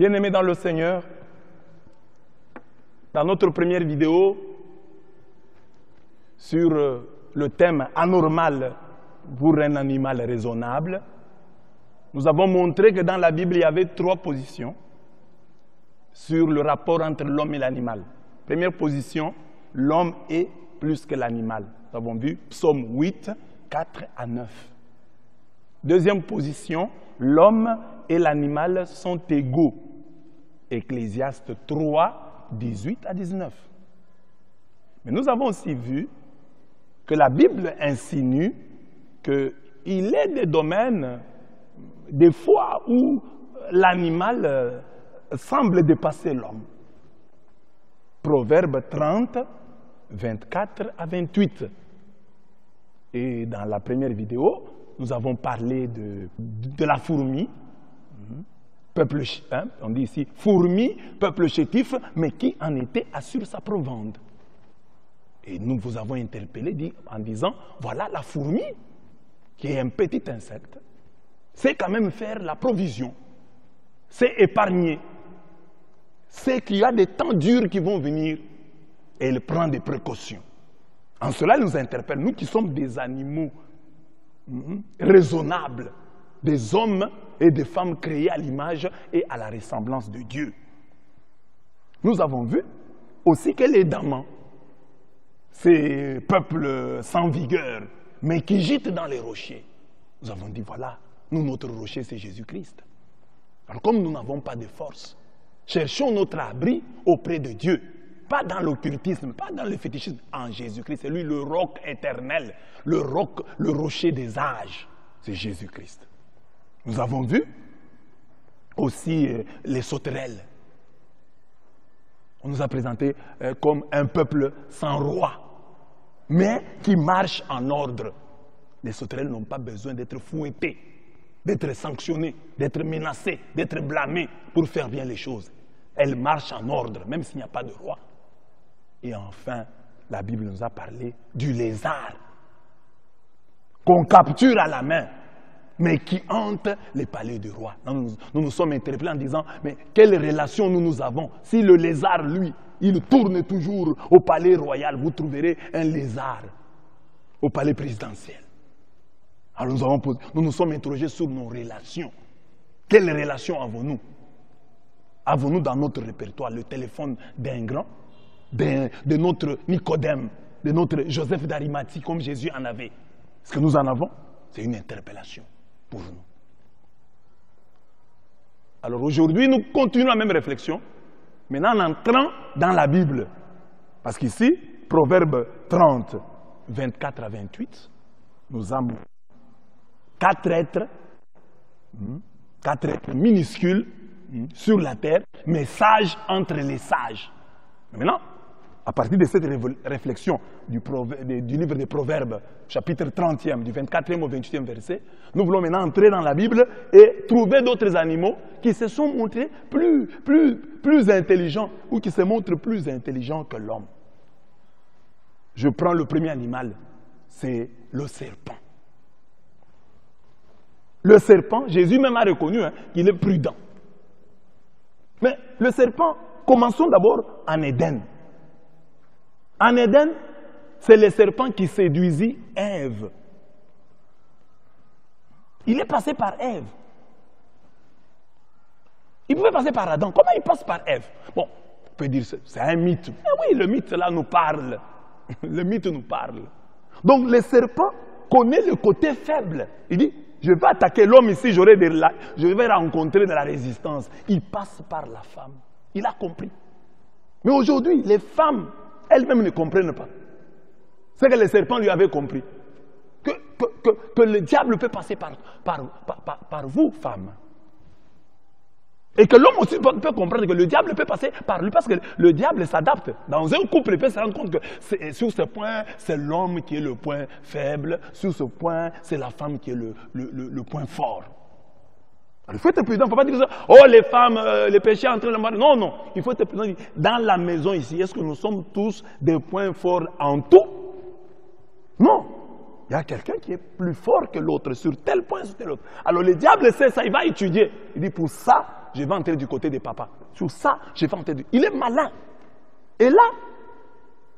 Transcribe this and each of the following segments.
Bien-aimés dans le Seigneur, dans notre première vidéo sur le thème anormal pour un animal raisonnable, nous avons montré que dans la Bible, il y avait 3 positions sur le rapport entre l'homme et l'animal. Première position, l'homme est plus que l'animal. Nous avons vu Psaume 8, 4 à 9. Deuxième position, l'homme et l'animal sont égaux. Ecclésiaste 3, 18 à 19. Mais nous avons aussi vu que la Bible insinue qu'il est des domaines, des fois où l'animal semble dépasser l'homme. Proverbe 30, 24 à 28. Et dans la première vidéo, nous avons parlé de la fourmi, peuple, on dit ici fourmi, peuple chétif, mais qui en était assure sa provende. Et nous vous avons interpellé en disant, voilà la fourmi, qui est un petit insecte, c'est quand même faire la provision, c'est épargner, c'est qu'il y a des temps durs qui vont venir et elle prend des précautions. En cela, elle nous interpelle, nous qui sommes des animaux raisonnables, des hommes et des femmes créés à l'image et à la ressemblance de Dieu. Nous avons vu aussi que les damans, ces peuples sans vigueur, mais qui gîtent dans les rochers, nous avons dit, voilà, nous, notre rocher, c'est Jésus-Christ. Alors comme nous n'avons pas de force, cherchons notre abri auprès de Dieu. Pas dans l'occultisme, pas dans le fétichisme, en Jésus-Christ. C'est lui le roc éternel, le rocher des âges. C'est Jésus-Christ. Nous avons vu aussi les sauterelles. On nous a présenté comme un peuple sans roi, mais qui marche en ordre. Les sauterelles n'ont pas besoin d'être fouettées, d'être sanctionnées, d'être menacées, d'être blâmées pour faire bien les choses. Elles marchent en ordre, même s'il n'y a pas de roi. Et enfin, la Bible nous a parlé du lézard, qu'on capture à la main, mais qui hante les palais du roi. Nous nous sommes interpellés en disant, mais quelle relation nous avons? Si le lézard, lui, il tourne toujours au palais royal, vous trouverez un lézard au palais présidentiel. Alors nous nous sommes interrogés sur nos relations. Quelles relations avons-nous? Avons-nous dans notre répertoire le téléphone d'un grand, de notre Nicodème, de notre Joseph d'Arimathie, comme Jésus en avait? Est-ce que nous en avons? C'est une interpellation pour nous. Alors aujourd'hui, nous continuons la même réflexion, maintenant en entrant dans la Bible. Parce qu'ici, Proverbe 30, 24 à 28, nous avons 4 êtres minuscules sur la terre, mais sages entre les sages. Maintenant, à partir de cette réflexion du livre des Proverbes, chapitre 30e, du 24e au 28e verset, nous voulons maintenant entrer dans la Bible et trouver d'autres animaux qui se sont montrés plus intelligents ou qui se montrent plus intelligents que l'homme. Je prends le premier animal, c'est le serpent. Le serpent, Jésus même a reconnu qu'il est prudent. Mais le serpent, commençons d'abord en Éden. En Éden, c'est le serpent qui séduisit Ève. Il est passé par Ève. Il pouvait passer par Adam. Comment il passe par Ève? Bon, on peut dire que c'est un mythe. Mais oui, le mythe là nous parle. Le mythe nous parle. Donc le serpent connaît le côté faible. Il dit, je vais attaquer l'homme ici, je vais rencontrer de la résistance. Il passe par la femme. Il a compris. Mais aujourd'hui, les femmes, elles-mêmes ne comprennent pas. C'est que le serpent lui avait compris. Que le diable peut passer par vous, femmes. Et que l'homme aussi peut comprendre que le diable peut passer par lui parce que le diable s'adapte. Dans un couple, il peut se rendre compte que sur ce point, c'est l'homme qui est le point faible. Sur ce point, c'est la femme qui est le point fort. Alors, il faut être prudent. Il ne faut pas dire ça. Oh, les femmes, les péchés entre le mari. Non, non. Il faut être prudent. Dans la maison ici, est-ce que nous sommes tous des points forts en tout? Non. Il y a quelqu'un qui est plus fort que l'autre sur tel point, sur tel autre. Alors le diable sait ça, il va étudier. Il dit pour ça, je vais entrer du côté des papas. Sur ça, je vais entrer. Il est malin. Et là,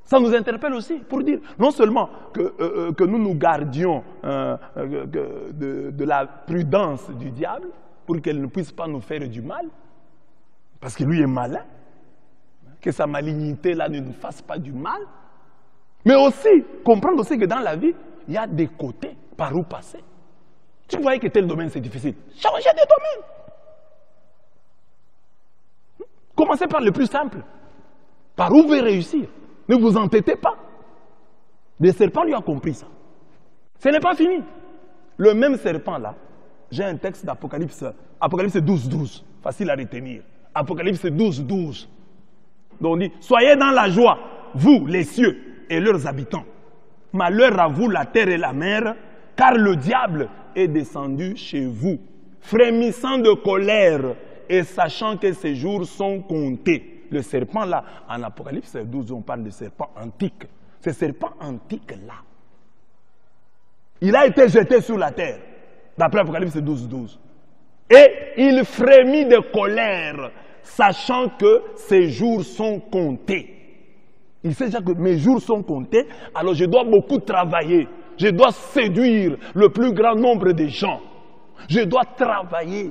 ça nous interpelle aussi pour dire non seulement que nous nous gardions de la prudence du diable pour qu'elle ne puisse pas nous faire du mal, parce que lui est malin, que sa malignité-là ne nous fasse pas du mal, mais aussi comprendre aussi que dans la vie, il y a des côtés par où passer. Tu voyais que tel domaine c'est difficile, changez de domaine. Commencez par le plus simple, par où vous pouvez réussir. Ne vous entêtez pas. Le serpent lui a compris ça. Ce n'est pas fini. Le même serpent là, j'ai un texte d'Apocalypse, Apocalypse 12, 12, facile à retenir. Apocalypse 12, 12. Donc on dit, soyez dans la joie, vous les cieux et leurs habitants. Malheur à vous la terre et la mer, car le diable est descendu chez vous, frémissant de colère et sachant que ses jours sont comptés. Le serpent là, en Apocalypse 12, on parle de serpent antique. Ce serpent antique là, il a été jeté sur la terre, d'après Apocalypse 12, 12. Et il frémit de colère, sachant que ses jours sont comptés. Il sait déjà que mes jours sont comptés, alors je dois beaucoup travailler. Je dois séduire le plus grand nombre de gens. Je dois travailler.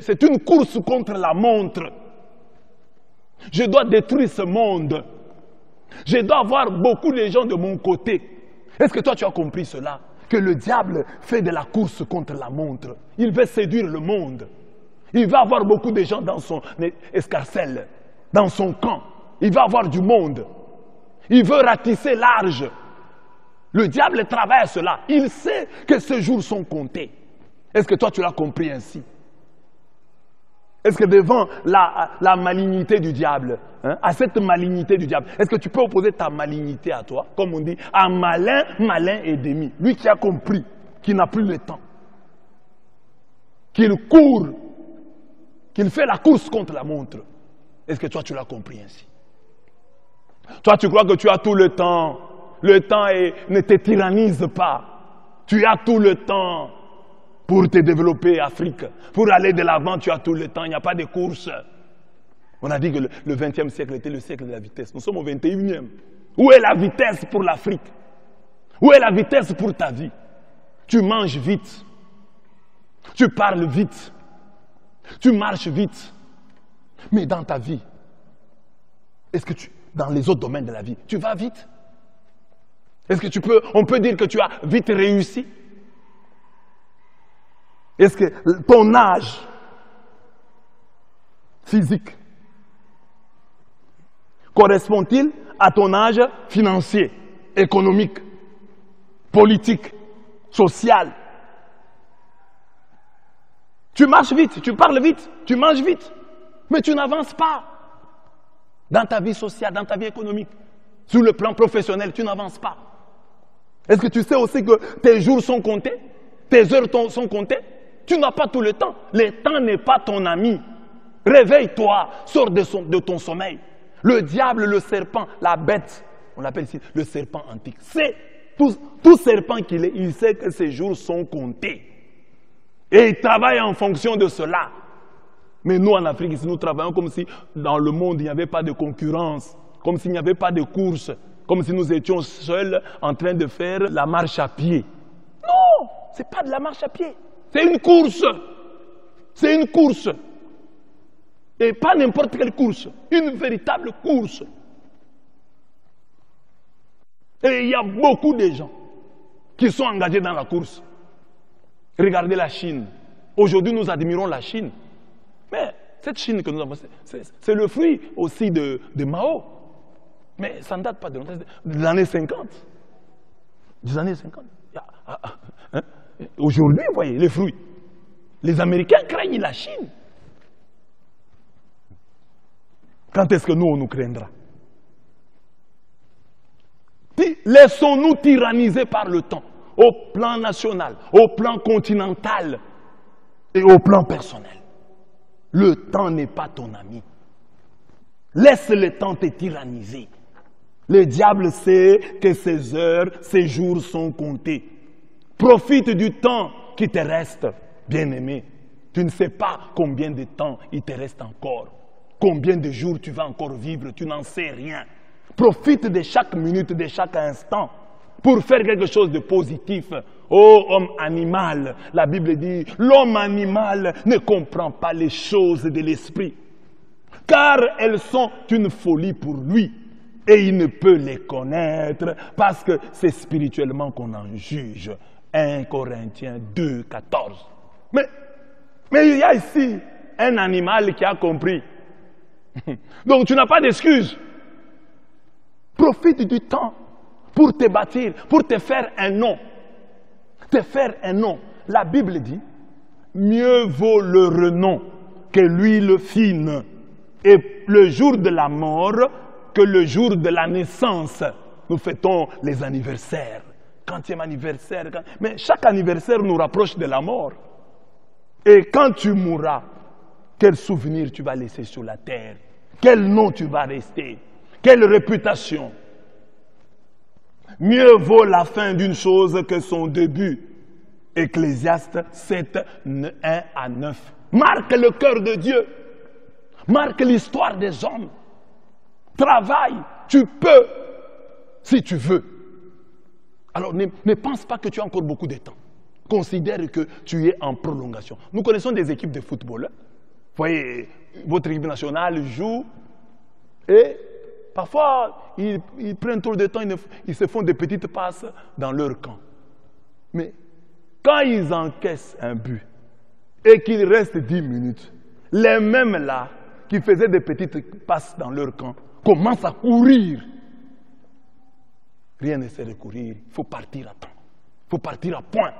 C'est une course contre la montre. Je dois détruire ce monde. Je dois avoir beaucoup de gens de mon côté. Est-ce que toi tu as compris cela? Que le diable fait de la course contre la montre. Il veut séduire le monde. Il va avoir beaucoup de gens dans son escarcelle, dans son camp. Il va avoir du monde. Il veut ratisser large. Le diable travaille à cela. Il sait que ces jours sont comptés. Est-ce que toi tu l'as compris ainsi? Est-ce que devant la malignité du diable, à cette malignité du diable, est-ce que tu peux opposer ta malignité à toi? Comme on dit, un malin, malin et demi. Lui qui a compris, qui n'a plus le temps, qu'il court, qu'il fait la course contre la montre. Est-ce que toi tu l'as compris ainsi? Toi tu crois que tu as tout le temps. Le temps ne te tyrannise pas. Tu as tout le temps. Pour te développer, Afrique, pour aller de l'avant, tu as tout le temps, il n'y a pas de course. On a dit que le 20e siècle était le siècle de la vitesse. Nous sommes au 21e. Où est la vitesse pour l'Afrique? Où est la vitesse pour ta vie? Tu manges vite. Tu parles vite. Tu marches vite. Mais dans ta vie, est-ce que dans les autres domaines de la vie, tu vas vite? Est-ce que on peut dire que tu as vite réussi? Est-ce que ton âge physique correspond-il à ton âge financier, économique, politique, social? Tu marches vite, tu parles vite, tu manges vite, mais tu n'avances pas. Dans ta vie sociale, dans ta vie économique, sur le plan professionnel, tu n'avances pas. Est-ce que tu sais aussi que tes jours sont comptés? Tes heures sont comptées? Tu n'as pas tout le temps. Le temps n'est pas ton ami. Réveille-toi, sors de ton sommeil. Le diable, le serpent, la bête, on l'appelle ici le serpent antique. C'est tout serpent qu'il est, il sait que ses jours sont comptés. Et il travaille en fonction de cela. Mais nous, en Afrique, ici, nous travaillons comme si dans le monde, il n'y avait pas de concurrence, comme s'il n'y avait pas de course, comme si nous étions seuls en train de faire la marche à pied. Non, ce n'est pas de la marche à pied. C'est une course. C'est une course. Et pas n'importe quelle course. Une véritable course. Et il y a beaucoup de gens qui sont engagés dans la course. Regardez la Chine. Aujourd'hui, nous admirons la Chine. Mais cette Chine que nous avons, c'est le fruit aussi de Mao. Mais ça ne date pas de longtemps, des années 50. Des années 50. Aujourd'hui, vous voyez, les fruits. Les Américains craignent la Chine. Quand est-ce que nous, on nous craindra? Laissons-nous tyranniser par le temps, au plan national, au plan continental et au plan personnel. Le temps n'est pas ton ami. Laisse le temps te tyranniser. Le diable sait que ses heures, ses jours sont comptés. Profite du temps qui te reste, bien-aimé. Tu ne sais pas combien de temps il te reste encore. Combien de jours tu vas encore vivre, tu n'en sais rien. Profite de chaque minute, de chaque instant pour faire quelque chose de positif. Ô homme animal, la Bible dit, l'homme animal ne comprend pas les choses de l'esprit, car elles sont une folie pour lui. Et il ne peut les connaître parce que c'est spirituellement qu'on en juge. 1 Corinthiens 2, 14. Mais il y a ici un animal qui a compris. Donc tu n'as pas d'excuse. Profite du temps pour te bâtir, pour te faire un nom. Te faire un nom. La Bible dit, mieux vaut le renom que l'huile fine. Et le jour de la mort que le jour de la naissance. Nous fêtons les anniversaires. 40e anniversaire. Mais chaque anniversaire nous rapproche de la mort. Et quand tu mourras, quel souvenir tu vas laisser sur la terre? Quel nom tu vas rester? Quelle réputation? Mieux vaut la fin d'une chose que son début. Ecclésiaste 7, 1 à 9. Marque le cœur de Dieu. Marque l'histoire des hommes. Travaille, tu peux, si tu veux. Alors ne pense pas que tu as encore beaucoup de temps. Considère que tu es en prolongation. Nous connaissons des équipes de football. Vous voyez, votre équipe nationale joue et parfois ils prennent trop de temps, ils se font des petites passes dans leur camp. Mais quand ils encaissent un but et qu'il reste 10 minutes, les mêmes là qui faisaient des petites passes dans leur camp commencent à courir. Rien ne sert de courir, il faut partir à temps. Il faut partir à point.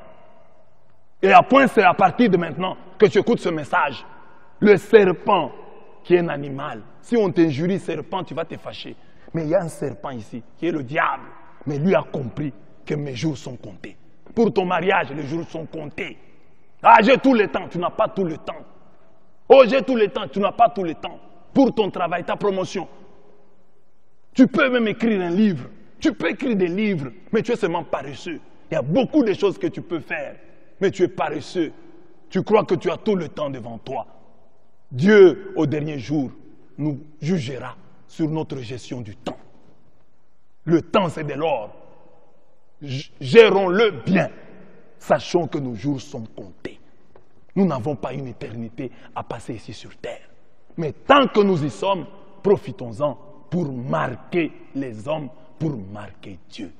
Et à point, c'est à partir de maintenant que tu écoutes ce message. Le serpent, qui est un animal. Si on t'injurie serpent, tu vas te fâcher. Mais il y a un serpent ici, qui est le diable. Mais lui a compris que mes jours sont comptés. Pour ton mariage, les jours sont comptés. Ah, j'ai tout le temps, tu n'as pas tout le temps. Oh, j'ai tout le temps, tu n'as pas tout le temps. Pour ton travail, ta promotion. Tu peux même écrire un livre. Tu peux écrire des livres, mais tu es seulement paresseux. Il y a beaucoup de choses que tu peux faire, mais tu es paresseux. Tu crois que tu as tout le temps devant toi. Dieu, au dernier jour, nous jugera sur notre gestion du temps. Le temps, c'est de l'or. Gérons-le bien. Sachons que nos jours sont comptés. Nous n'avons pas une éternité à passer ici sur terre. Mais tant que nous y sommes, profitons-en pour marquer les hommes, pour marquer Dieu.